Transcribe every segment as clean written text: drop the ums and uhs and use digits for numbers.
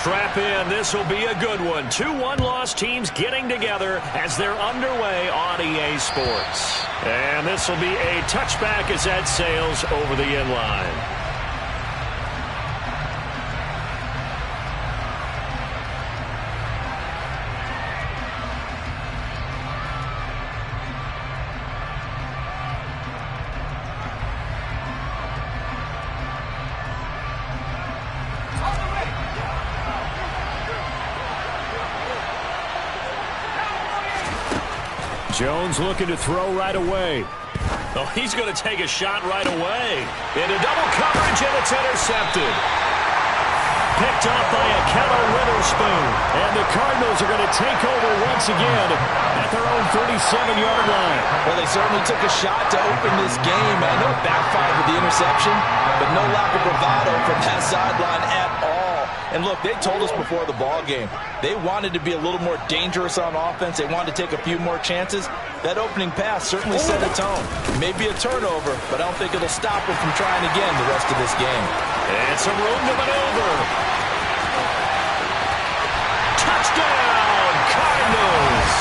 Strap in. This will be a good one. 2 one-loss teams getting together as they're underway on EA Sports. And this will be a touchback as that sails over the end line. Jones looking to throw right away. Oh, he's going to take a shot right away. Into double coverage, and it's intercepted. Picked off by a Kettle Witherspoon. And the Cardinals are going to take over once again at their own 37-yard line. Well, they certainly took a shot to open this game. I know it backfired with the interception, but no lack of bravado from that sideline at all. And look, they told us before the ball game, they wanted to be a little more dangerous on offense. They wanted to take a few more chances. That opening pass certainly set a tone. It may be a turnover, but I don't think it'll stop them from trying again the rest of this game. And some room to maneuver. Touchdown, Cardinals!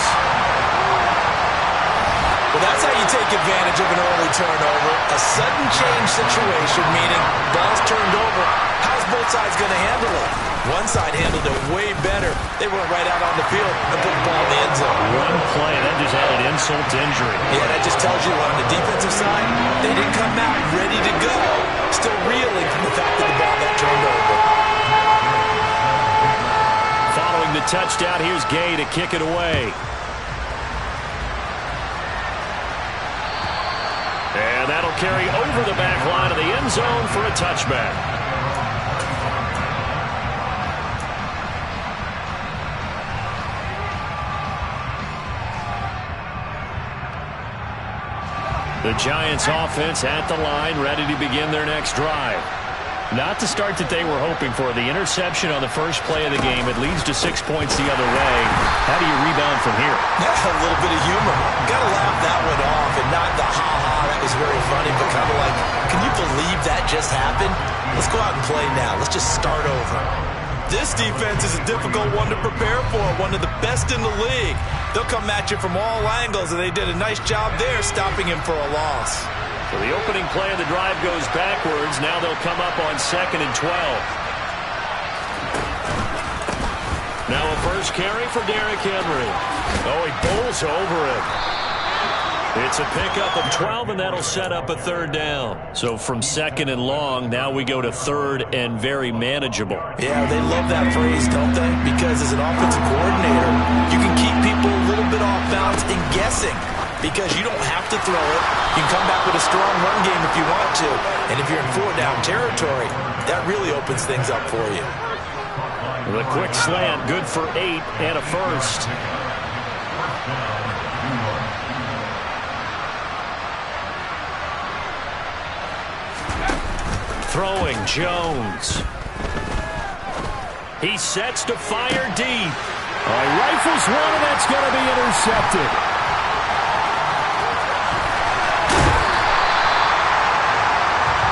Well, that's how you take advantage of an early turnover. A sudden change situation, meaning ball's turned over. How's both sides going to handle it? One side handled it way better. They went right out on the field and put the ball in the end zone. One play, that just added insult to injury. Yeah, that just tells you on the defensive side, they didn't come out ready to go. Still reeling from the fact that the ball got turned over. Following the touchdown, here's Gay to kick it away. And that'll carry over the back line of the end zone for a touchback. The Giants offense at the line, ready to begin their next drive. Not the start that they were hoping for. The interception on the first play of the game. It leads to 6 points the other way. How do you rebound from here? Yeah, a little bit of humor. Got to laugh that one off and not the ha-ha. That was very funny, but kind of like, can you believe that just happened? Let's go out and play now. Let's just start over. This defense is a difficult one to prepare for, one of the best in the league. They'll come at you from all angles, and they did a nice job there stopping him for a loss. So the opening play of the drive goes backwards. Now they'll come up on 2nd and 12. Now a first carry for Derrick Henry. Oh, he bowls over it. It's a pickup of 12, and that'll set up a 3rd down. So from 2nd and long, now we go to 3rd and very manageable. Yeah, they love that phrase, don't they? Because as an offensive coordinator, you can keep people a little bit off balance and guessing. Because you don't have to throw it. You can come back with a strong run game if you want to. And if you're in 4-down territory, that really opens things up for you. The quick slant, good for 8 and a first. Throwing, Jones. He sets to fire deep. Rifles one, and that's going to be intercepted.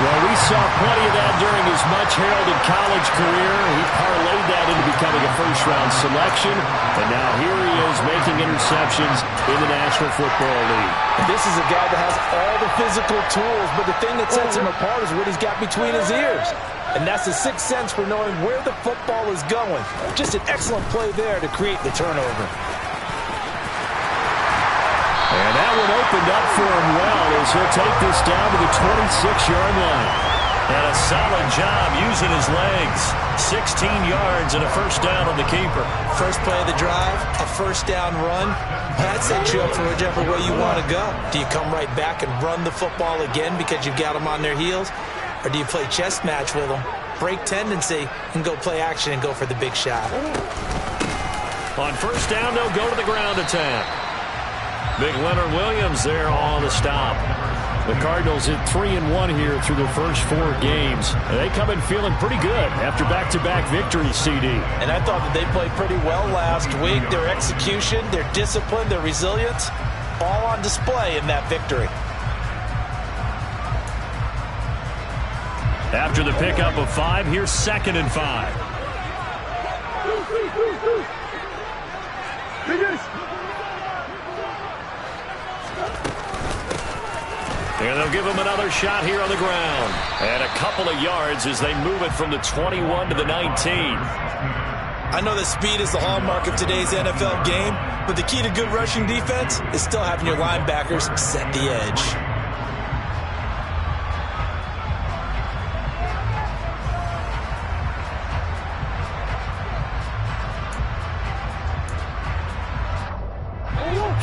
Well, we saw plenty of that during his much-heralded college career. He parlayed that into becoming a first-round selection. And now here he is making interceptions in the National Football League. This is a guy that has all the physical tools, but the thing that sets him apart is what he's got between his ears. And that's the sixth sense for knowing where the football is going. Just an excellent play there to create the turnover. And that one opened up for him well as he'll take this down to the 26-yard line. And a solid job using his legs. 16 yards and a first down on the keeper. First play of the drive, a first down run. That sets you up for whichever way you want to go. Do you come right back and run the football again because you've got them on their heels? Or do you play chess match with them, break tendency, and go play action and go for the big shot? On first down, they'll go to the ground attack. Big Leonard Williams there on the stop. The Cardinals at 3-1 here through their first 4 games. They come in feeling pretty good after back-to-back victories, CD. And I thought that they played pretty well last week. Their execution, their discipline, their resilience, all on display in that victory. After the pickup of 5, here's 2nd and 5. And they'll give him another shot here on the ground. And a couple of yards as they move it from the 21 to the 19. I know that speed is the hallmark of today's NFL game, but the key to good rushing defense is still having your linebackers set the edge.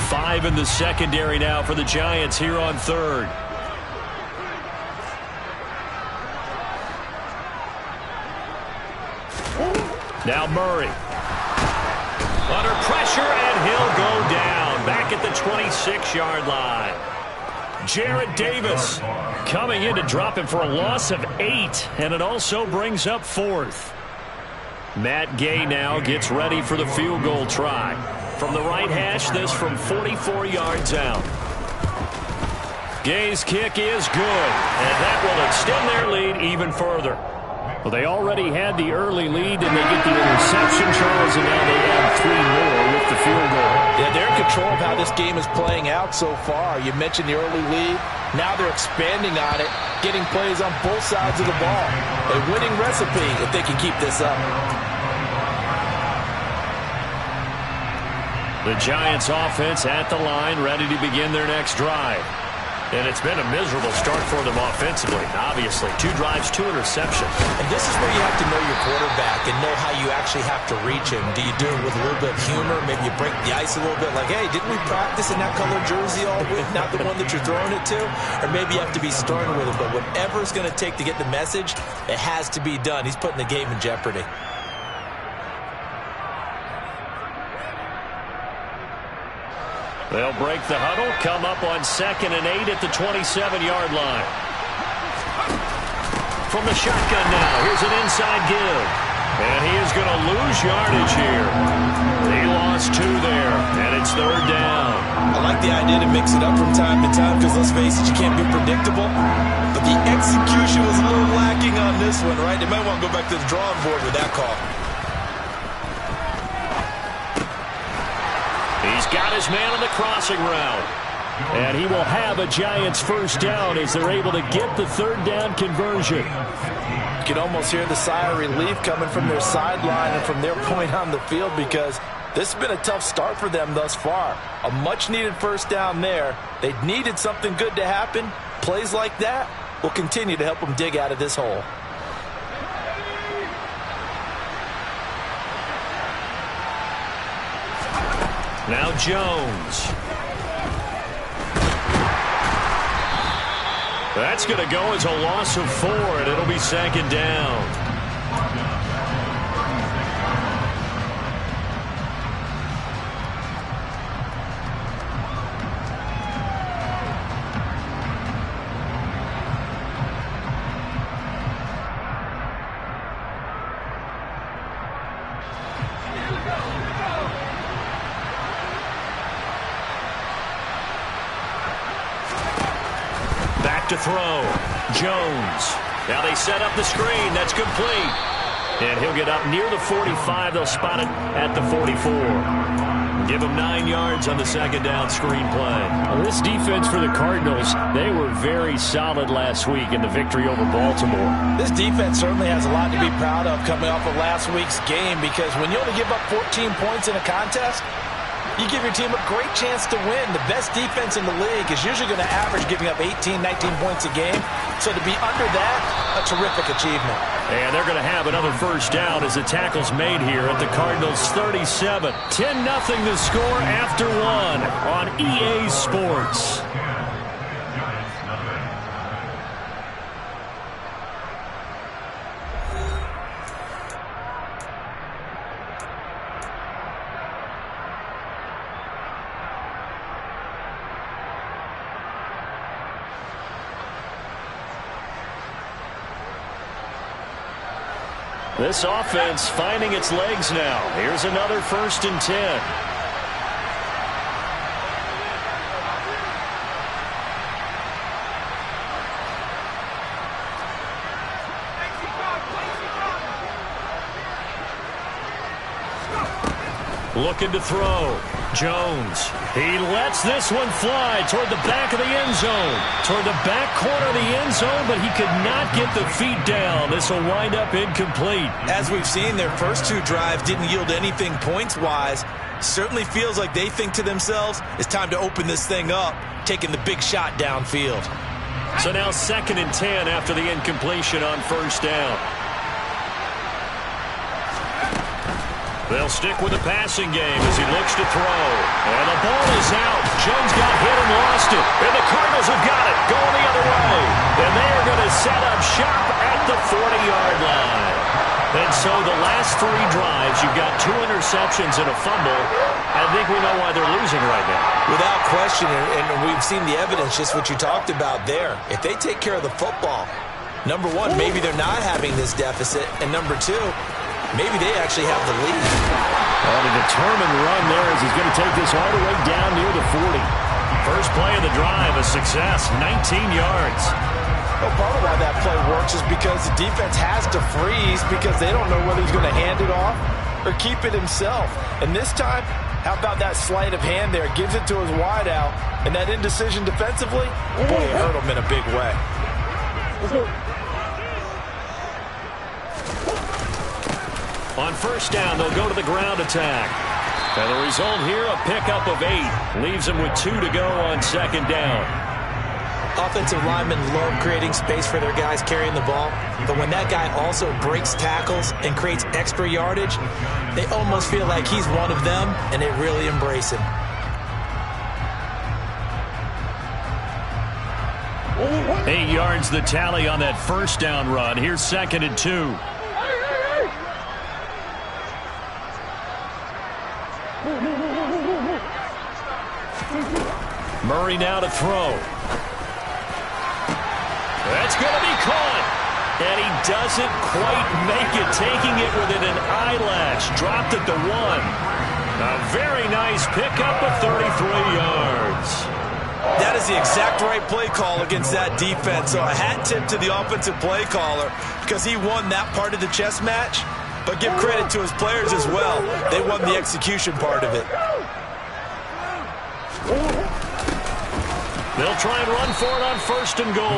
Five in the secondary now for the Giants here on third. Now Murray. Under pressure, and he'll go down. Back at the 26-yard line. Jarrett Davis coming in to drop him for a loss of 8, and it also brings up fourth. Matt Gay now gets ready for the field goal try. From the right hash, this from 44 yards out. Gay's kick is good, and that will extend their lead even further. Well, they already had the early lead, and they get the interception, Charles, and now they add 3 more with the field goal. Yeah, they're in control of how this game is playing out so far. You mentioned the early lead. Now they're expanding on it, getting plays on both sides of the ball. A winning recipe if they can keep this up. The Giants offense at the line, ready to begin their next drive. And it's been a miserable start for them offensively, obviously. 2 drives, 2 interceptions. And this is where you have to know your quarterback and know how you actually have to reach him. Do you do it with a little bit of humor? Maybe you break the ice a little bit like, hey, didn't we practice in that color jersey all week, not the one that you're throwing it to? Or maybe you have to be stern with him. But whatever it's going to take to get the message, it has to be done. He's putting the game in jeopardy. They'll break the huddle, come up on 2nd and 8 at the 27-yard line. From the shotgun now, here's an inside give. And he is going to lose yardage here. He lost 2 there, and it's 3rd down. I like the idea to mix it up from time to time because, let's face it, you can't be predictable. But the execution was a little lacking on this one, right? They might want to go back to the drawing board with that call. He's got his man on the crossing route. And he will have a Giants first down as they're able to get the 3rd down conversion. You can almost hear the sigh of relief coming from their sideline and from their point on the field because this has been a tough start for them thus far. A much-needed first down there. They needed something good to happen. Plays like that will continue to help them dig out of this hole. Now Jones. That's going to go as a loss of 4, and it'll be 2nd down. To throw. Jones. Now they set up the screen. That's complete. And he'll get up near the 45. They'll spot it at the 44. Give him 9 yards on the 2nd down screen play. Well, this defense for the Cardinals, they were very solid last week in the victory over Baltimore. This defense certainly has a lot to be proud of coming off of last week's game because when you only give up 14 points in a contest, you give your team a great chance to win. The best defense in the league is usually going to average giving up 18, 19 points a game. So to be under that, a terrific achievement. And they're going to have another first down as the tackle's made here at the Cardinals 37. 10-0 the score after 1 on EA Sports. This offense finding its legs now. Here's another 1st and 10. Looking to throw. Jones. He lets this one fly toward the back of the end zone. Toward the back corner of the end zone, but he could not get the feet down. This will wind up incomplete. As we've seen, their first two drives didn't yield anything points-wise. Certainly feels like they think to themselves, it's time to open this thing up, taking the big shot downfield. So now 2nd and 10 after the incompletion on first down. They'll stick with the passing game as he looks to throw. And the ball is out. Jones got hit and lost it. And the Cardinals have got it going the other way. And they are going to set up shop at the 40-yard line. And so the last 3 drives, you've got 2 interceptions and a fumble. I think we know why they're losing right now. Without question, and we've seen the evidence, just what you talked about there. If they take care of the football, number one, maybe they're not having this deficit. And number two, maybe they actually have the lead. On a determined run there as he's going to take this all the way down near the 40. First play of the drive, a success, 19 yards. Well, part of why that play works is because the defense has to freeze because they don't know whether he's going to hand it off or keep it himself. And this time, how about that sleight of hand there? Gives it to his wideout, and that indecision defensively, boy, it hurt him in a big way. On first down, they'll go to the ground attack. And the result here, a pickup of 8. Leaves them with 2 to go on 2nd down. Offensive linemen love creating space for their guys carrying the ball. But when that guy also breaks tackles and creates extra yardage, they almost feel like he's one of them, and they really embrace him. Eight yards the tally on that first down run. Here's 2nd and 2. Murray now to throw. That's going to be caught. And he doesn't quite make it, taking it within an eyelash. Dropped at the 1. A very nice pickup of 33 yards. That is the exact right play call against that defense. So a hat tip to the offensive play caller because he won that part of the chess match. But give credit to his players as well. They won the execution part of it. They'll try and run for it on 1st and goal.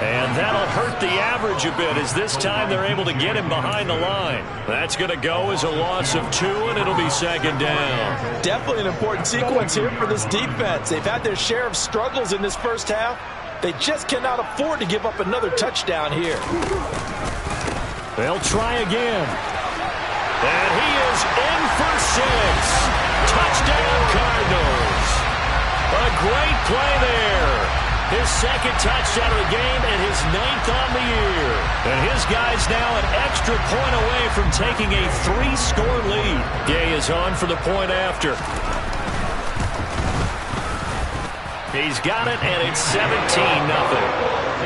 And that'll hurt the average a bit as this time they're able to get him behind the line. That's going to go as a loss of 2, and it'll be 2nd down. Definitely an important sequence here for this defense. They've had their share of struggles in this first half. They just cannot afford to give up another touchdown here. They'll try again. And he is in for 6. Touchdown, Cardinals. A great play there. His 2nd touchdown of the game and his 9th on the year. And his guy's now an extra point away from taking a 3-score lead. Gay is on for the point after. He's got it, and it's 17-0.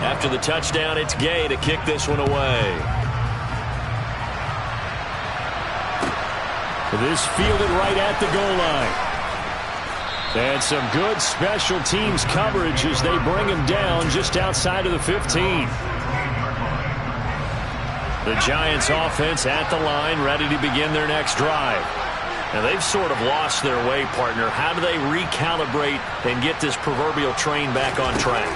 After the touchdown, it's Gay to kick this one away. This fielded right at the goal line. And some good special teams coverage as they bring him down just outside of the 15. The Giants offense at the line, ready to begin their next drive. Now they've sort of lost their way, partner. How do they recalibrate and get this proverbial train back on track?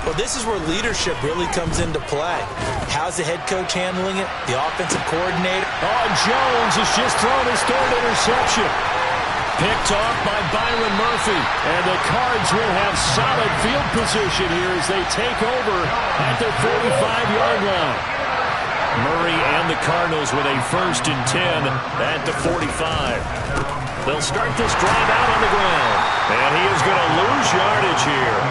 Well, this is where leadership really comes into play. How's the head coach handling it? The offensive coordinator? Oh, Jones has just thrown his 3rd interception. Picked off by Byron Murphy. And the Cards will have solid field position here as they take over at their 45-yard line. Murray and the Cardinals with a 1st and 10 at the 45. They'll start this drive out on the ground. And he is going to lose yardage here.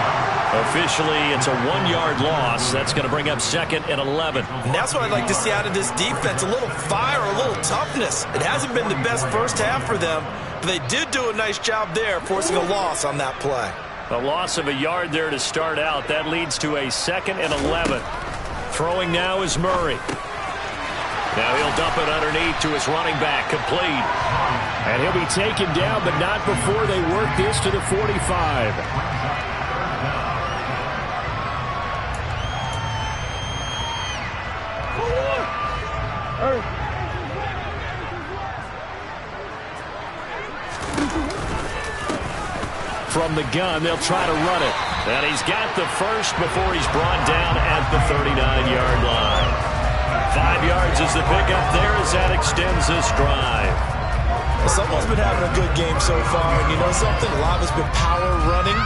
Officially, it's a 1-yard loss. That's going to bring up 2nd and 11. And that's what I'd like to see out of this defense. A little fire, a little toughness. It hasn't been the best first half for them, but they did do a nice job there, forcing a loss on that play. A loss of a yard there to start out. That leads to a 2nd and 11. Throwing now is Murray. Now he'll dump it underneath to his running back, complete. And he'll be taken down, but not before they work this to the 45. From the gun, they'll try to run it. And he's got the first before he's brought down at the 39-yard line. 5 yards is the pickup there as that extends this drive. Someone's been having a good game so far, and you know something? A lot has been power running.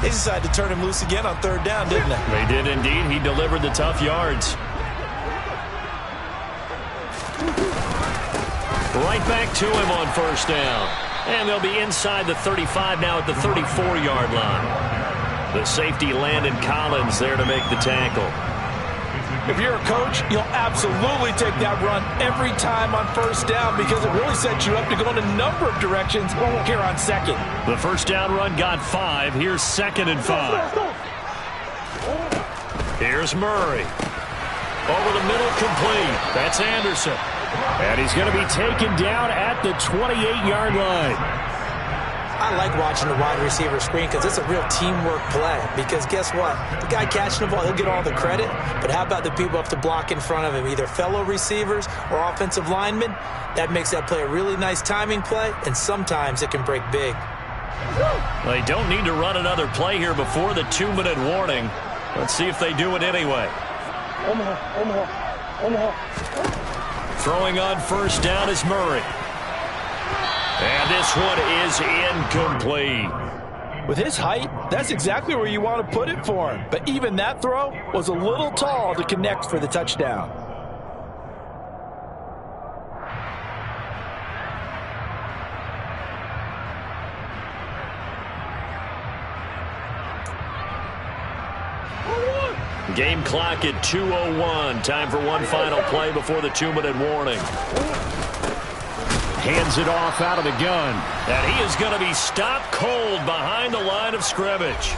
They decided to turn him loose again on third down, didn't they? They did indeed. He delivered the tough yards. Right back to him on first down. And they'll be inside the 35 now at the 34-yard line. The safety, Landon Collins, there to make the tackle. If you're a coach, you'll absolutely take that run every time on first down because it really sets you up to go in a number of directions here on second. The first down run got 5. Here's 2nd and 5. Here's Murray. Over the middle, complete. That's Anderson. And he's going to be taken down at the 28-yard line. I like watching the wide receiver screen because it's a real teamwork play. Because guess what? The guy catching the ball, he'll get all the credit. But how about the people up to block in front of him, either fellow receivers or offensive linemen? That makes that play a really nice timing play, and sometimes it can break big. They don't need to run another play here before the 2-minute warning. Let's see if they do it anyway. Throwing on first down is Murray. And this one is incomplete. With his height, that's exactly where you want to put it for him. But even that throw was a little tall to connect for the touchdown. Game clock at 2:01. Time for one final play before the 2-minute warning. Hands it off out of the gun. And he is going to be stopped cold behind the line of scrimmage.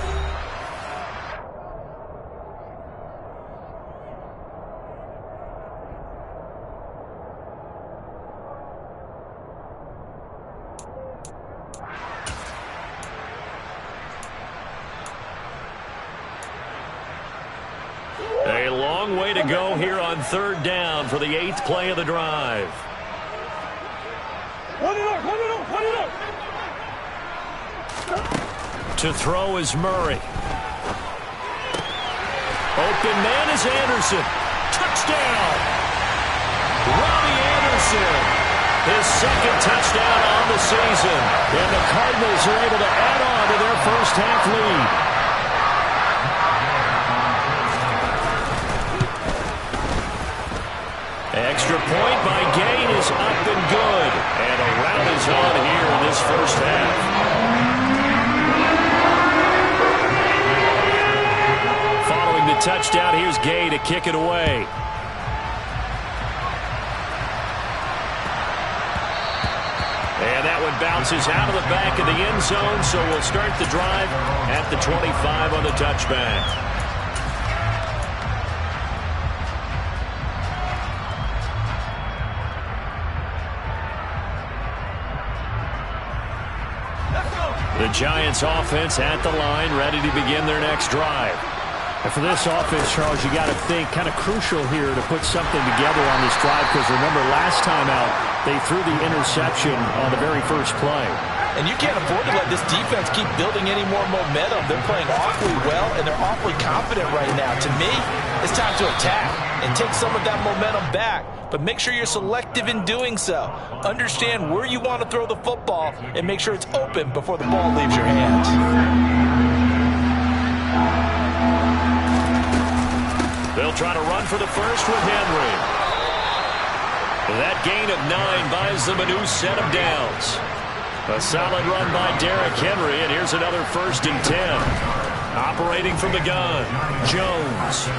A long way to go here on third down for the 8th play of the drive. To throw is Murray. Open man is Anderson. Touchdown! Robbie Anderson. His 2nd touchdown on the season. And the Cardinals are able to add on to their first half lead. Extra point by Gain is up and good. And a rout is on here in this first half. Following the touchdown, here's Gay to kick it away. And that one bounces out of the back of the end zone, so we'll start the drive at the 25 on the touchback. The Giants offense at the line, ready to begin their next drive. And for this offense, Charles, you got to think kind of crucial here to put something together on this drive because remember last time out, they threw the interception on the very first play. And you can't afford to let this defense keep building any more momentum. They're playing awfully well, and they're awfully confident right now. To me, it's time to attack and take some of that momentum back. But make sure you're selective in doing so. Understand where you want to throw the football and make sure it's open before the ball leaves your hands. They'll try to run for the first with Henry. That gain of 9 buys them a new set of downs. A solid run by Derrick Henry, and here's another 1st and 10. Operating from the gun, Jones.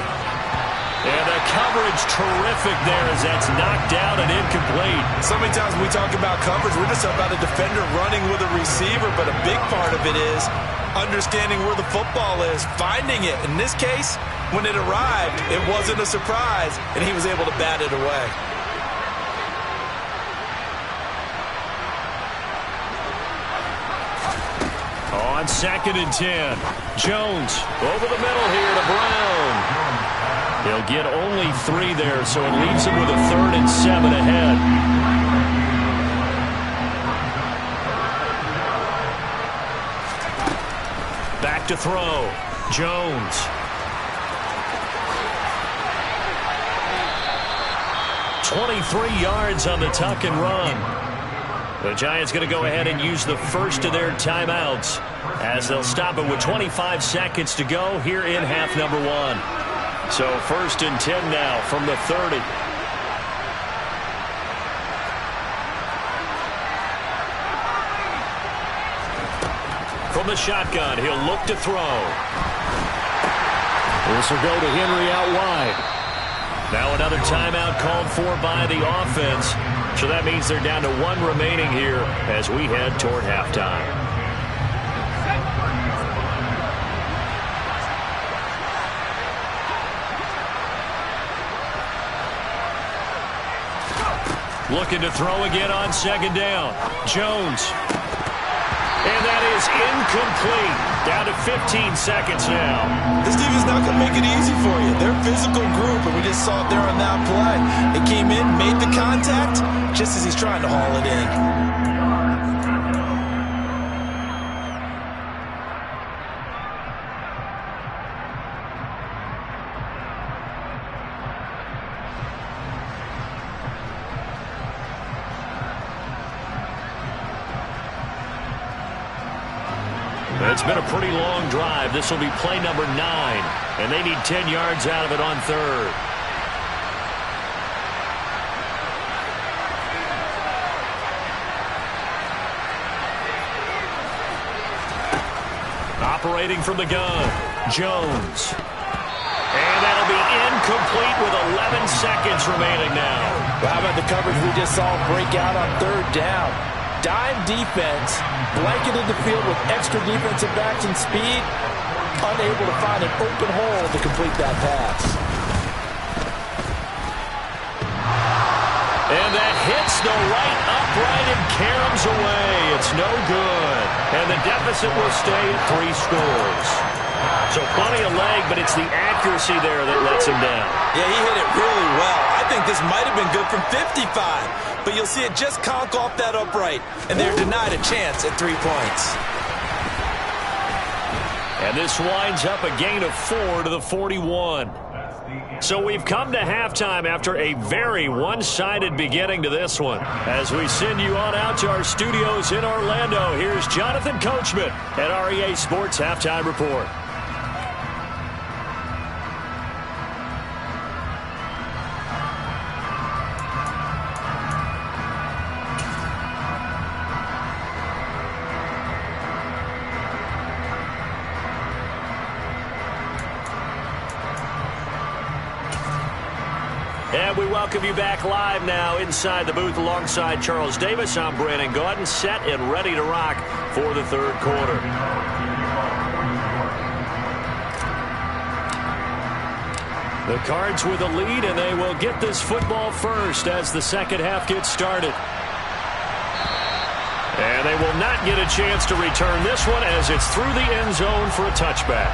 And the coverage terrific there as that's knocked out and incomplete. So many times when we talk about coverage, we're just about a defender running with a receiver, but a big part of it is understanding where the football is, finding it. In this case, when it arrived, it wasn't a surprise, and he was able to bat it away. On 2nd and 10, Jones over the middle here to Brown. He'll get only 3 there, so it leaves him with a 3rd and 7 ahead. Back to throw. Jones. "23 yards on the tuck and run." The Giants going to go ahead and use the first of their timeouts as they'll stop it with 25 seconds to go here in half number 1. So 1st and 10 now from the 30. From the shotgun, he'll look to throw. This will go to Henry out wide. Now another timeout called for by the offense. So that means they're down to 1 remaining here as we head toward halftime. Looking to throw again on 2nd down. Jones. And that is incomplete. Down to 15 seconds now. This defense is not going to make it easy for you. They're a physical group, and we just saw it there on that play. It came in, made the contact, just as he's trying to haul it in. It's been a pretty long drive. This will be play number 9, and they need 10 yards out of it on 3rd. Operating from the gun, Jones. And that'll be incomplete with 11 seconds remaining now. Well, how about the coverage we just saw break out on 3rd down? Dime defense, blanketed the field with extra defensive backs and speed, unable to find an open hole to complete that pass. And that hits the right upright and caroms away. It's no good. And the deficit will stay at 3 scores. So plenty of leg, but it's the accuracy there that lets him down. Yeah, he hit it really well. I think this might have been good from 55. But you'll see it just conk off that upright, and they're denied a chance at 3 points. And this winds up a gain of 4 to the 41. So we've come to halftime after a very one-sided beginning to this one. As we send you on out to our studios in Orlando, here's Jonathan Coachman at REA Sports Halftime Report. And we welcome you back live now inside the booth alongside Charles Davis. I'm Brandon Gaudin, set and ready to rock for the 3rd quarter. The Cards with a lead, and they will get this football first as the 2nd half gets started. And they will not get a chance to return this one as it's through the end zone for a touchback.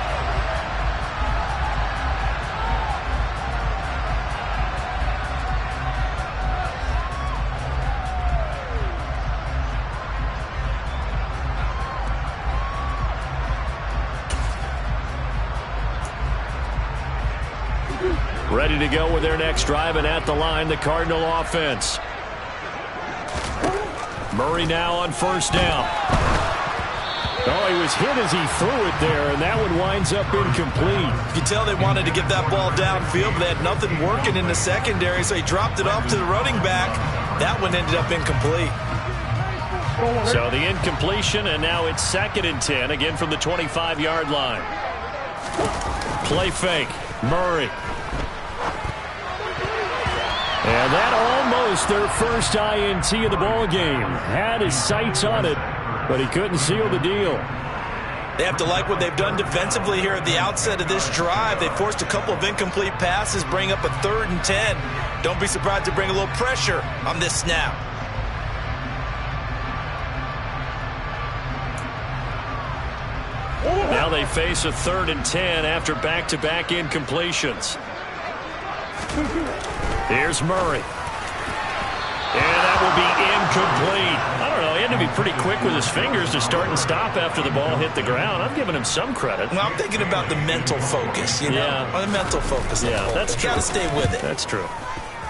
Ready to go with their next drive, and at the line, the Cardinal offense. Murray now on 1st down. Oh, he was hit as he threw it there, and that one winds up incomplete. You can tell they wanted to get that ball downfield, but they had nothing working in the secondary, so he dropped it off to the running back. That one ended up incomplete. So the incompletion, and now it's 2nd and 10, again from the 25-yard line. Play fake. Murray. And that almost their first INT of the ball game. Had his sights on it, but he couldn't seal the deal. They have to like what they've done defensively here at the outset of this drive. They forced a couple of incomplete passes, bring up a 3rd and 10. Don't be surprised to bring a little pressure on this snap. Now they face a 3rd and 10 after back-to-back incompletions. Here's Murray. And that will be incomplete. I don't know, he had to be pretty quick with his fingers to start and stop after the ball hit the ground. I'm giving him some credit. Well, I'm thinking about the mental focus, you know? Yeah. The mental focus. Yeah, that's true. Got to stay with it. That's true.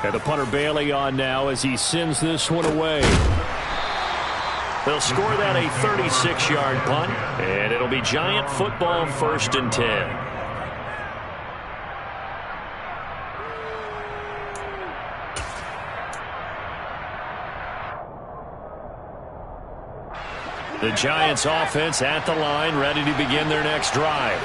And the punter Bailey on now as he sends this one away. They'll score that a 36-yard punt, and it'll be Giant football 1st and 10. The Giants offense at the line, ready to begin their next drive.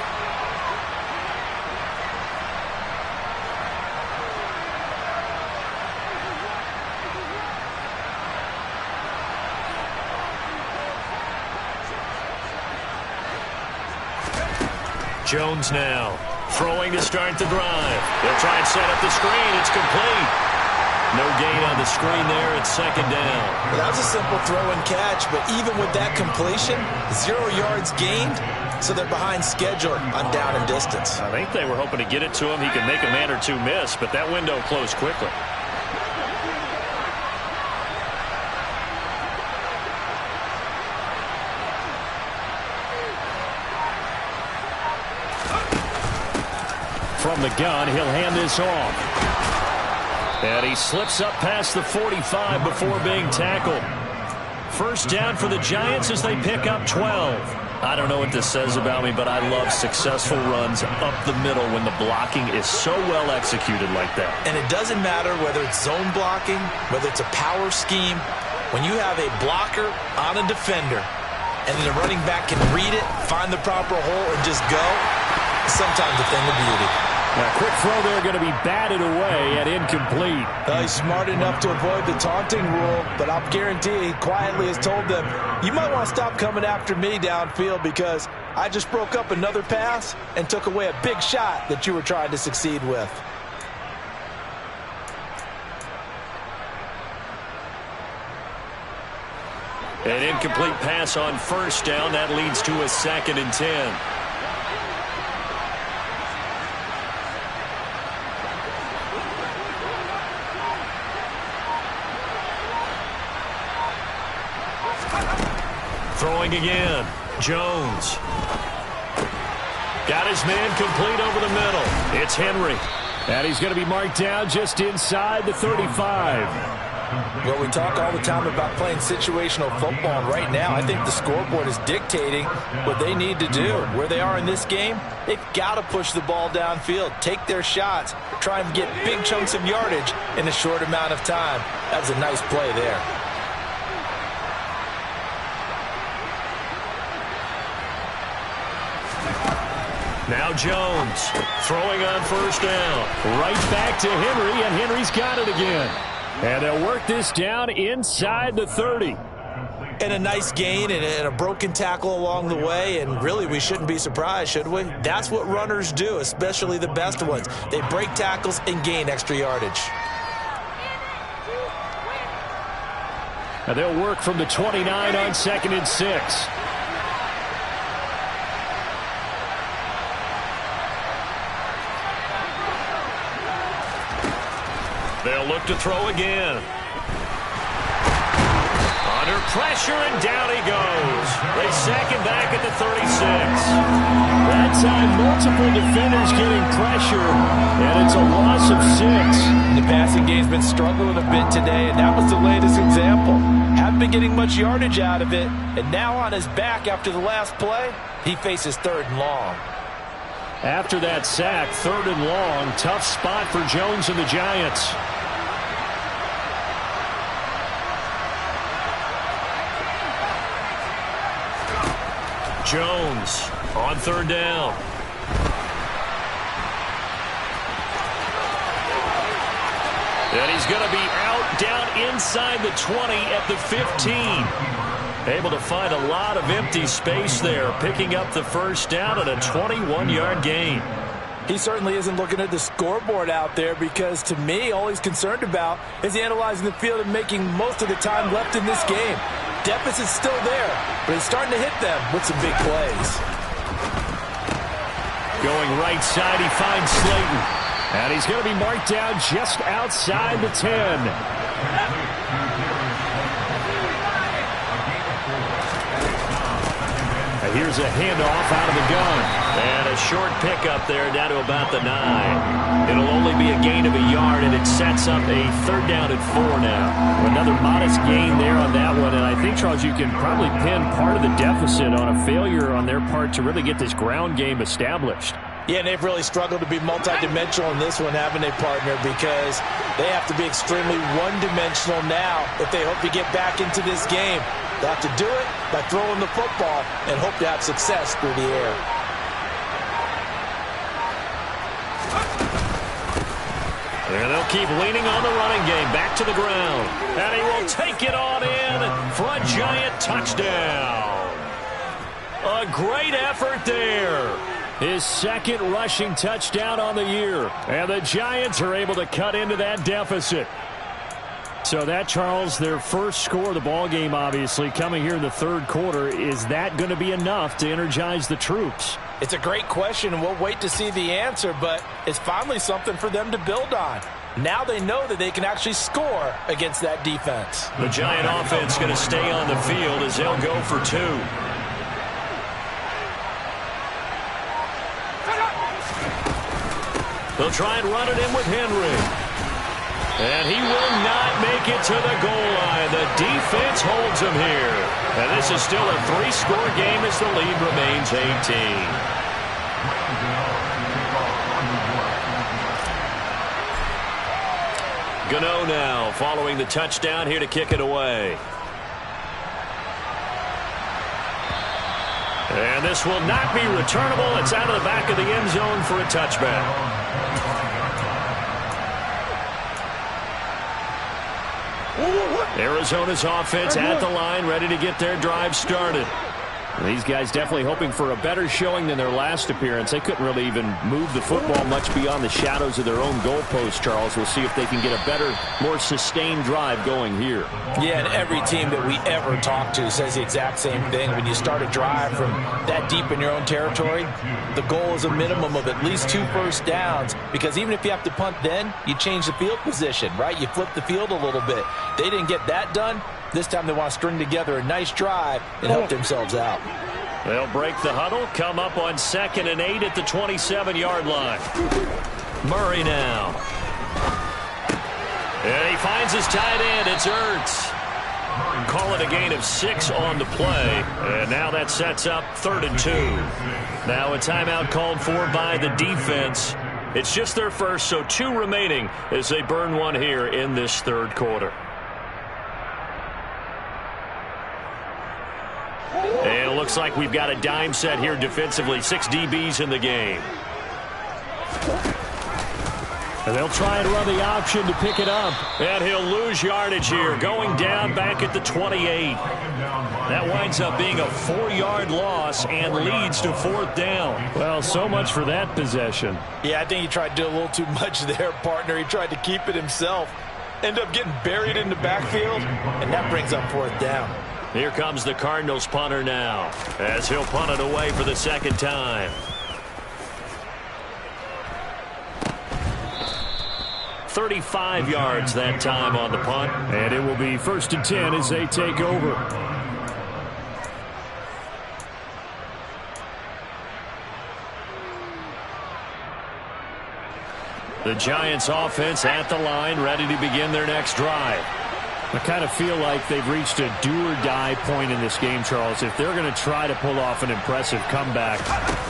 Jones now throwing to start the drive. They'll try and set up the screen. It's complete. No gain on the screen there. It's 2nd down. Well, that was a simple throw and catch, but even with that completion, 0 yards gained, so they're behind schedule on down and distance. I think they were hoping to get it to him. He could make a man or two miss, but that window closed quickly. From the gun, he'll hand this off. And he slips up past the 45 before being tackled. 1st down for the Giants as they pick up 12. I don't know what this says about me, but I love successful runs up the middle when the blocking is so well executed like that. And it doesn't matter whether it's zone blocking, whether it's a power scheme. When you have a blocker on a defender, and then the running back can read it, find the proper hole, and just go, it's sometimes a thing of beauty. Now, a quick throw there going to be batted away and incomplete. He's smart enough to avoid the taunting rule, but I'll guarantee he quietly has told them, you might want to stop coming after me downfield because I just broke up another pass and took away a big shot that you were trying to succeed with. An incomplete pass on 1st down. That leads to a 2nd and 10. Throwing again. Jones. Got his man complete over the middle. It's Henry. And he's going to be marked down just inside the 35. Well, we talk all the time about playing situational football, and right now I think the scoreboard is dictating what they need to do. Where they are in this game, they've got to push the ball downfield, take their shots, try and get big chunks of yardage in a short amount of time. That was a nice play there. Now Jones throwing on 1st down. Right back to Henry, and Henry's got it again. And they'll work this down inside the 30. And a nice gain and a broken tackle along the way, and really we shouldn't be surprised, should we? That's what runners do, especially the best ones. They break tackles and gain extra yardage. And they'll work from the 29 on 2nd and 6. They'll look to throw again. Under pressure, and down he goes. They sack him back at the 36. That time, multiple defenders getting pressure, and it's a loss of 6. The passing game's been struggling a bit today, and that was the latest example. Haven't been getting much yardage out of it, and now on his back after the last play, he faces 3rd and long. After that sack, 3rd and long, tough spot for Jones and the Giants. Jones on 3rd down. And he's going to be out down inside the 20 at the 15. Able to find a lot of empty space there, picking up the first down at a 21-yard gain. He certainly isn't looking at the scoreboard out there because, to me, all he's concerned about is analyzing the field and making most of the time left in this game. Deficit's still there, but he's starting to hit them with some big plays. Going right side, he finds Slayton. And he's going to be marked down just outside the 10. Here's a handoff out of the gun. And a short pickup there down to about the 9. It'll only be a gain of a yard, and it sets up a third down at 4 now. Another modest gain there on that one, and I think, Charles, you can probably pin part of the deficit on a failure on their part to really get this ground game established. Yeah, and they've really struggled to be multidimensional in this one, haven't they, partner? Because they have to be extremely one-dimensional now if they hope to get back into this game. They have to do it by throwing the football and hope to have success through the air. And they'll keep leaning on the running game. Back to the ground. And he will take it on in for a giant touchdown. A great effort there. His second rushing touchdown on the year. And the Giants are able to cut into that deficit. So that, Charles, their first score of the ballgame, obviously, coming here in the third quarter. Is that going to be enough to energize the troops? It's a great question, and we'll wait to see the answer, but it's finally something for them to build on. Now they know that they can actually score against that defense. The Giant offense going to stay on the field as they'll go for 2. They'll try and run it in with Henry. And he will not make it to the goal line. The defense holds him here. And this is still a 3-score game as the lead remains 18. Gano now following the touchdown here to kick it away. And this will not be returnable. It's out of the back of the end zone for a touchback. Arizona's offense at the line, ready to get their drive started. These guys definitely hoping for a better showing than their last appearance. They couldn't really even move the football much beyond the shadows of their own goalpost, Charles. We'll see if they can get a better, more sustained drive going here. Yeah, and every team that we ever talk to says the exact same thing. When you start a drive from that deep in your own territory, the goal is a minimum of at least 2 first downs, because even if you have to punt then, you change the field position, right? You flip the field a little bit. They didn't get that done. This time they want to string together a nice drive and help themselves out. They'll break the huddle, come up on 2nd and 8 at the 27-yard line. Murray now. And he finds his tight end. It's Ertz. Call it a gain of 6 on the play. And now that sets up 3rd and 2. Now a timeout called for by the defense. It's just their first, so 2 remaining as they burn one here in this third quarter. And it looks like we've got a dime set here defensively. 6 DBs in the game. And they'll try and run the option to pick it up. And he'll lose yardage here, going down back at the 28. That winds up being a 4-yard loss and leads to 4th down. Well, so much for that possession. Yeah, I think he tried to do a little too much there, partner. He tried to keep it himself. Ended up getting buried in the backfield, and that brings up 4th down. Here comes the Cardinals punter now, as he'll punt it away for the 2nd time. .35 yards that time on the punt. And it will be 1st and 10 as they take over. The Giants offense at the line, ready to begin their next drive. I kind of feel like they've reached a do-or-die point in this game, Charles. If they're going to try to pull off an impressive comeback,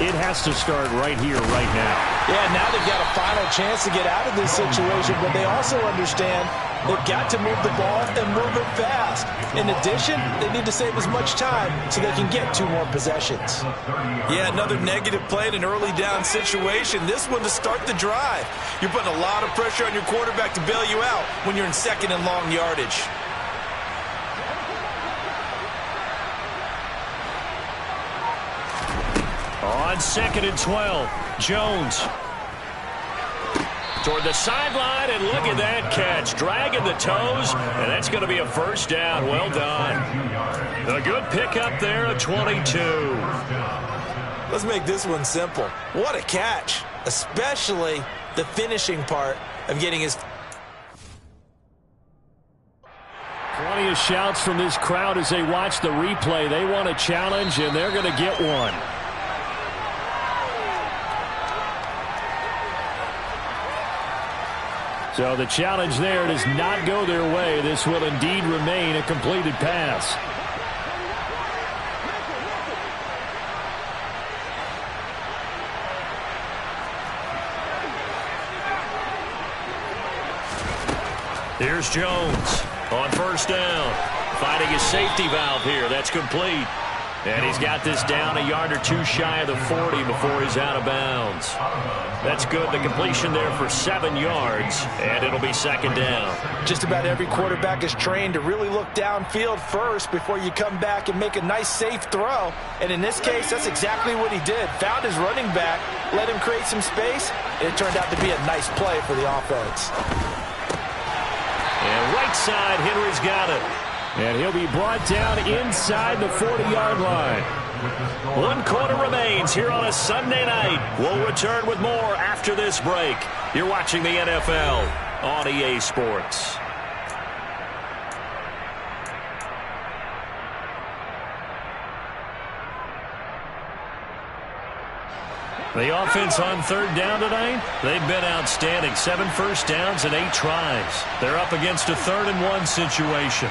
it has to start right here, right now. Yeah, now they've got a final chance to get out of this situation, but they also understand They've got to move the ball and move it fast. In addition, they need to save as much time so they can get 2 more possessions. Yeah, another negative play in an early down situation. This one to start the drive. You're putting a lot of pressure on your quarterback to bail you out when you're in second and long yardage. On 2nd and 12, Jones. Toward the sideline, and look at that catch. Dragging the toes, and that's going to be a first down. Well done. A good pickup there at 22. Let's make this one simple. What a catch, especially the finishing part of getting his... Plenty of shouts from this crowd as they watch the replay. They want a challenge, and they're going to get one. So the challenge there does not go their way. This will indeed remain a completed pass. Here's Jones on first down. Finding his safety valve here. That's complete. And he's got this down a yard or 2 shy of the 40 before he's out of bounds. That's good. The completion there for 7 yards, and it'll be second down. Just about every quarterback is trained to really look downfield first before you come back and make a nice, safe throw. And in this case, that's exactly what he did. Found his running back, let him create some space, and it turned out to be a nice play for the offense. And right side, Henry's got it. And he'll be brought down inside the 40-yard line. 1 quarter remains here on a Sunday night. We'll return with more after this break. You're watching the NFL on EA Sports. The offense on 3rd down tonight, they've been outstanding. 7 first downs and 8 tries. They're up against a 3rd and 1 situation.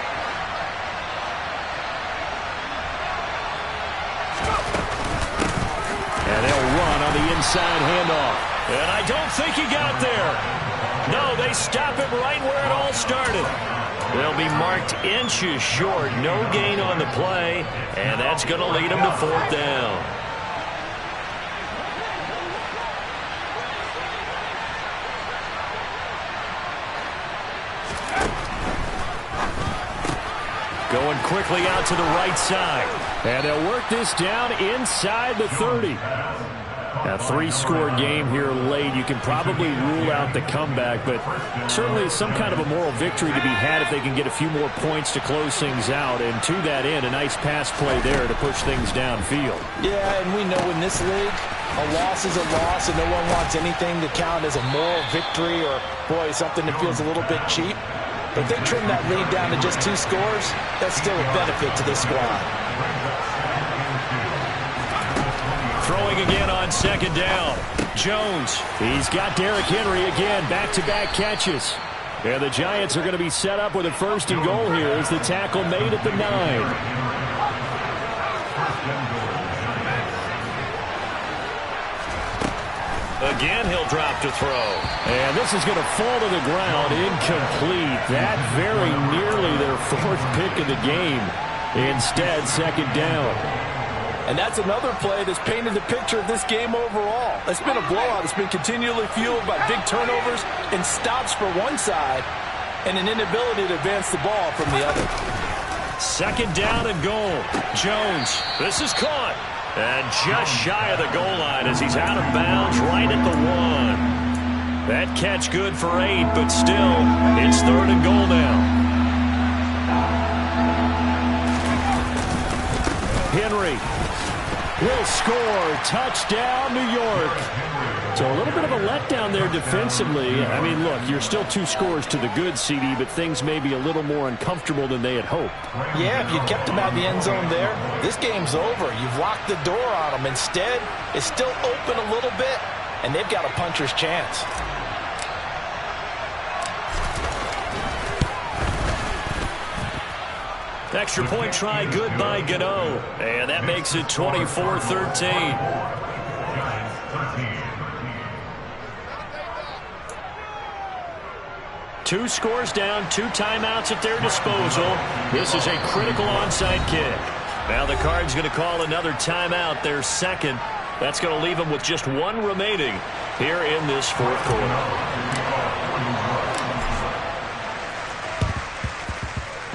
And they'll run on the inside handoff. And I don't think he got there. No, they stop him right where it all started. They'll be marked inches short. No gain on the play, and that's going to lead them to 4th down. Going quickly out to the right side. And they'll work this down inside the 30. A 3-score game here late. You can probably rule out the comeback, but certainly some kind of a moral victory to be had if they can get a few more points to close things out. And to that end, a nice pass play there to push things downfield. Yeah, and we know in this league, a loss is a loss, and no one wants anything to count as a moral victory or, boy, something that feels a little bit cheap. But if they trim that lead down to just 2 scores, that's still a benefit to this squad. Throwing again on 2nd down. Jones. He's got Derrick Henry again. Back-to-back catches. And the Giants are going to be set up with a 1st and goal here as the tackle made at the 9. Again, he'll drop to throw. And this is going to fall to the ground. Incomplete. That very nearly their 4th pick of the game. Instead, 2nd down. And that's another play that's painted the picture of this game overall. It's been a blowout. It's been continually fueled by big turnovers and stops for one side and an inability to advance the ball from the other. 2nd down and goal. Jones. This is caught. And just shy of the goal line as he's out of bounds right at the 1. That catch good for 8, but still, it's 3rd and goal now. Henry will score. Touchdown, New York. So a little bit of a letdown there defensively. I mean, look, you're still 2 scores to the good, CD, but things may be a little more uncomfortable than they had hoped. Yeah, if you kept them out of the end zone there, this game's over. You've locked the door on them. Instead, it's still open a little bit, and they've got a puncher's chance. Extra point try good by Gano. And that makes it 24-13. 2 scores down, 2 timeouts at their disposal. This is a critical onside kick. Now the Card's going to call another timeout, their second. That's going to leave them with just 1 remaining here in this 4th quarter.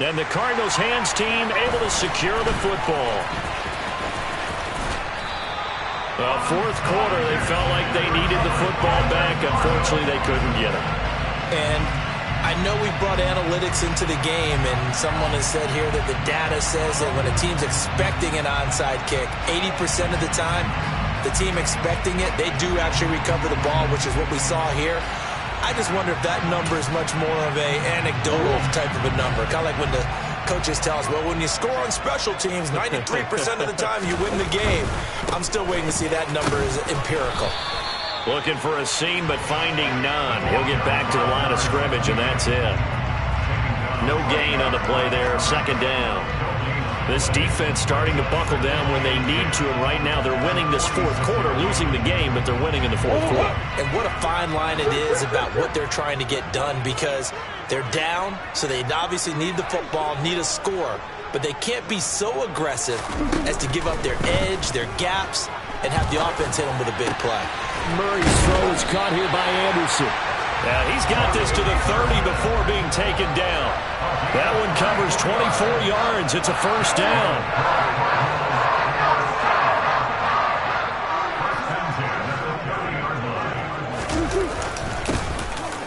And the Cardinals hands team able to secure the football. Well, 4th quarter, they felt like they needed the football back. Unfortunately, they couldn't get it. And I know we brought analytics into the game, and someone has said here that the data says that when a team's expecting an onside kick, 80% of the time, the team expecting it, they do actually recover the ball, which is what we saw here. I just wonder if that number is much more of a anecdotal type of a number. Kind of like when the coaches tell us, well, when you score on special teams, 93% of the time you win the game. I'm still waiting to see that number is empirical. Looking for a seam, but finding none. He'll get back to the line of scrimmage, and that's it. No gain on the play there. 2nd down. This defense starting to buckle down when they need to, and right now they're winning this 4th quarter, losing the game, but they're winning in the 4th quarter. And what a fine line it is about what they're trying to get done, because they're down, so they obviously need the football, need a score, but they can't be so aggressive as to give up their edge, their gaps, and have the offense hit them with a big play. Murray's throw is caught here by Anderson. Now he's got this to the 30 before being taken down. That one covers 24 yards. It's a 1st down.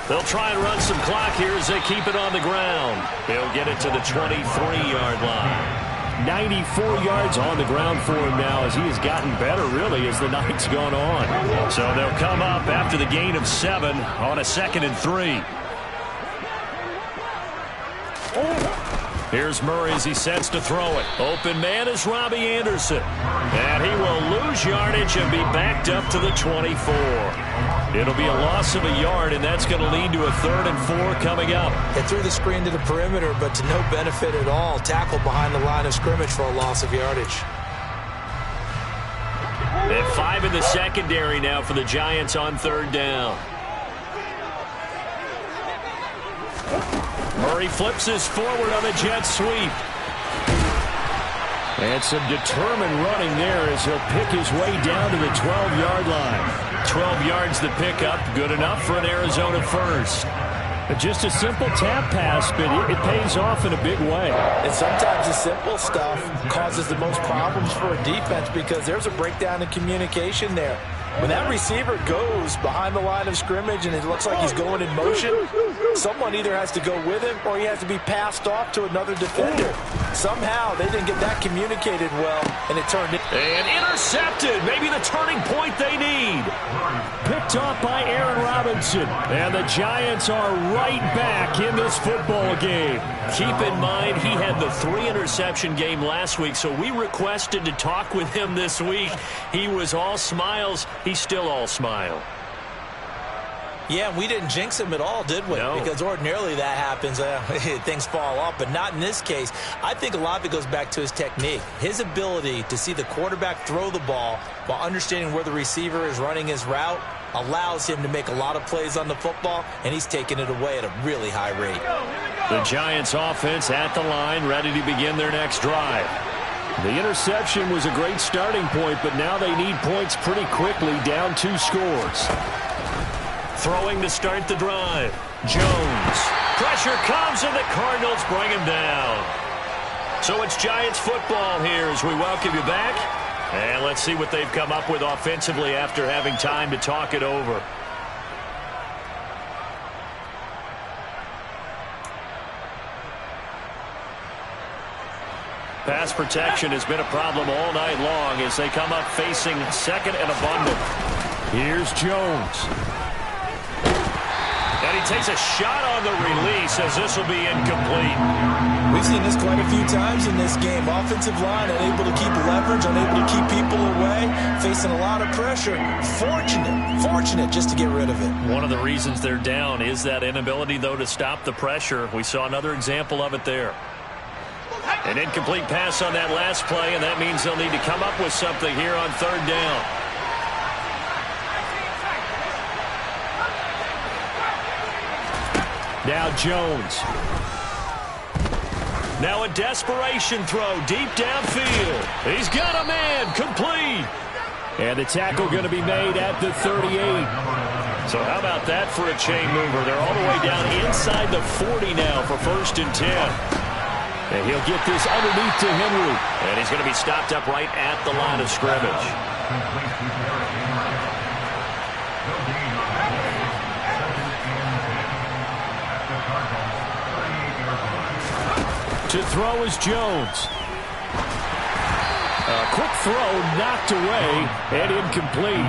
They'll try and run some clock here as they keep it on the ground. They'll get it to the 23-yard line. 94 yards on the ground for him now as he has gotten better, really, as the night's gone on. So they'll come up after the gain of 7 on a 2nd and 3. Here's Murray as he sets to throw it. Open man is Robbie Anderson. And he will lose yardage and be backed up to the 24. It'll be a loss of a yard, and that's going to lead to a 3rd and 4 coming up. They threw the screen to the perimeter, but to no benefit at all. Tackled behind the line of scrimmage for a loss of yardage. They have 5 in the secondary now for the Giants on 3rd down. Murray flips this forward on a jet sweep. And some determined running there as he'll pick his way down to the 12-yard line. 12 yards the pickup, good enough for an Arizona 1st. Just a simple tap pass, but it pays off in a big way. And sometimes the simple stuff causes the most problems for a defense because there's a breakdown in communication there. When that receiver goes behind the line of scrimmage and it looks like he's going in motion, someone either has to go with him or he has to be passed off to another defender. Somehow they didn't get that communicated well, and it turned in. And intercepted. Maybe the turning point they need. Picked off by Aaron Robinson. And the Giants are right back in this football game. Keep in mind, he had the 3-interception game last week, so we requested to talk with him this week. He was all smiles. He's still all smile. Yeah, we didn't jinx him at all, did we? No. Because ordinarily that happens. Things fall off, but not in this case. I think a lot of it goes back to his technique. His ability to see the quarterback throw the ball while understanding where the receiver is running his route allows him to make a lot of plays on the football, and he's taking it away at a really high rate. The Giants offense at the line, ready to begin their next drive. The interception was a great starting point, but now they need points pretty quickly, down 2 scores. Throwing to start the drive. Jones. Pressure comes, and the Cardinals bring him down. So it's Giants football here as we welcome you back. And let's see what they've come up with offensively after having time to talk it over. Pass protection has been a problem all night long as they come up facing 2nd and abundant. Here's Jones. And he takes a shot on the release as this will be incomplete. We've seen this quite a few times in this game. Offensive line unable to keep leverage, unable to keep people away, facing a lot of pressure. Fortunate just to get rid of it. One of the reasons they're down is that inability, though, to stop the pressure. We saw another example of it there. An incomplete pass on that last play, and that means they'll need to come up with something here on 3rd down. Now Jones. Now a desperation throw deep downfield. He's got a man, complete. And the tackle going to be made at the 38. So how about that for a chain mover? They're all the way down inside the 40 now for 1st and 10. And he'll get this underneath to Henry. And he's going to be stopped up right at the line of scrimmage. To throw is Jones. A quick throw knocked away and incomplete.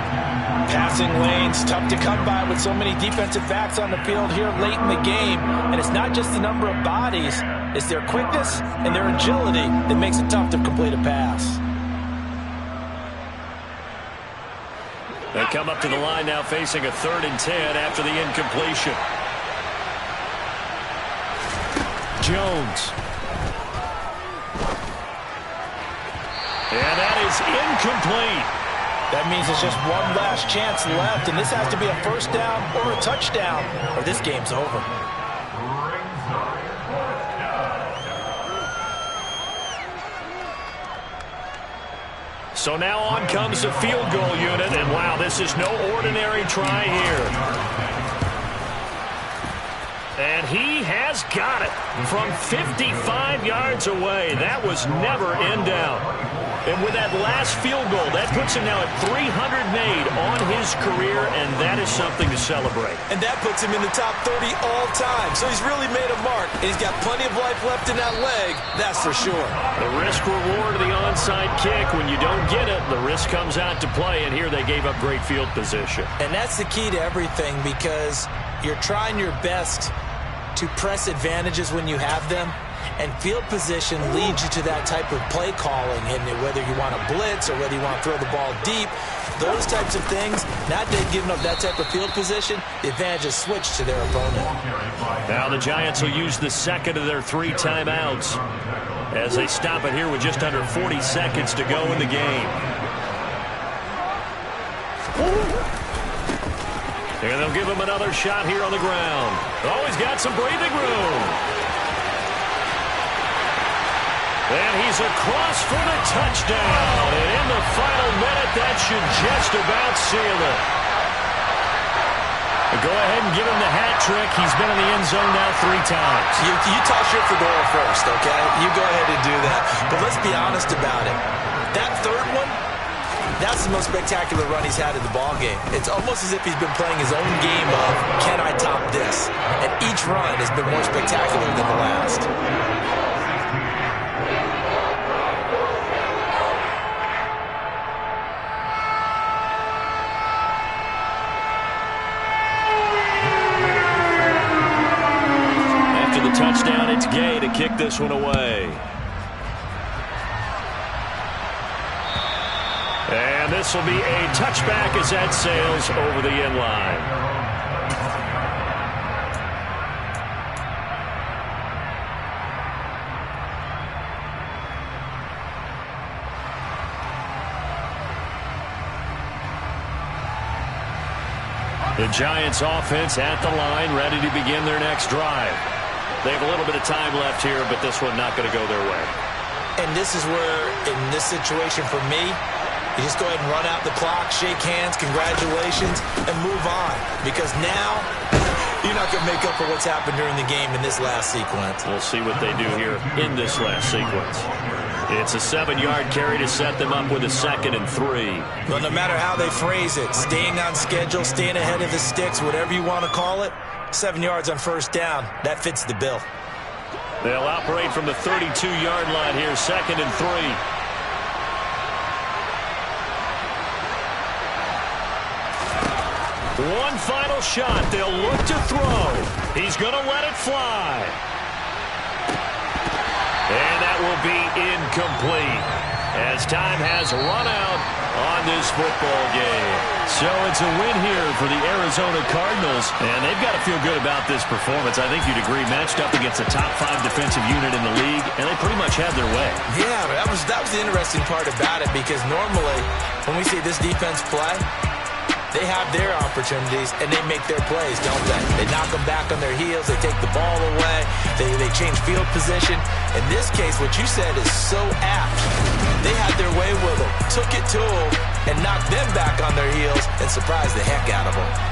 Passing lanes, tough to come by with so many defensive backs on the field here late in the game. And it's not just the number of bodies, it's their quickness and their agility that makes it tough to complete a pass. They come up to the line now facing a 3rd and 10 after the incompletion. Jones. And that is incomplete. That means it's just one last chance left, and this has to be a 1st down or a touchdown, or this game's over. So now on comes the field goal unit, and wow, this is no ordinary try here. And he has got it from 55 yards away. That was never in doubt. And with that last field goal, that puts him now at 300 made on his career, and that is something to celebrate. And that puts him in the top 30 all time. So he's really made a mark, and he's got plenty of life left in that leg, that's for sure. The risk-reward of the onside kick, when you don't get it, the risk comes out to play, and here they gave up great field position. And that's the key to everything, because you're trying your best to press advantages when you have them, and field position leads you to that type of play calling, and whether you want to blitz or whether you want to throw the ball deep, those types of things, not they've given up that type of field position, the advantage is switched to their opponent. Now the Giants will use the 2nd of their 3 timeouts as they stop it here with just under 40 seconds to go in the game. And they'll give him another shot here on the ground. Oh, he's got some breathing room. And he's across for the touchdown. And in the final minute, that should just about seal it. Go ahead and give him the hat trick. He's been in the end zone now 3 times. You toss your fedora first, okay? You go ahead and do that. But let's be honest about it. That 3rd one, that's the most spectacular run he's had in the ballgame. It's almost as if he's been playing his own game of, can I top this? And each run has been more spectacular than the last. After the touchdown, it's Gay to kick this one away. And this will be a touchback as that sails over the end line. The Giants offense at the line, ready to begin their next drive. They have a little bit of time left here, but this one not going to go their way. And this is where, in this situation for me, you just go ahead and run out the clock, shake hands, congratulations, and move on. Because now, you're not going to make up for what's happened during the game in this last sequence. We'll see what they do here in this last sequence. It's a 7-yard carry to set them up with a 2nd and 3. Well, no matter how they phrase it, staying on schedule, staying ahead of the sticks, whatever you want to call it, 7 yards on 1st down, that fits the bill. They'll operate from the 32-yard line here, 2nd and 3. One final shot. They'll look to throw. He's going to let it fly. And that will be incomplete as time has run out on this football game. So it's a win here for the Arizona Cardinals, and they've got to feel good about this performance. I think you'd agree, matched up against a top 5 defensive unit in the league, and they pretty much had their way. Yeah, that was the interesting part about it, because normally when we see this defense play, they have their opportunities, and they make their plays, don't they? They knock them back on their heels. They take the ball away. They change field position. In this case, what you said is so apt. They had their way with them, took it to them, and knocked them back on their heels and surprised the heck out of them.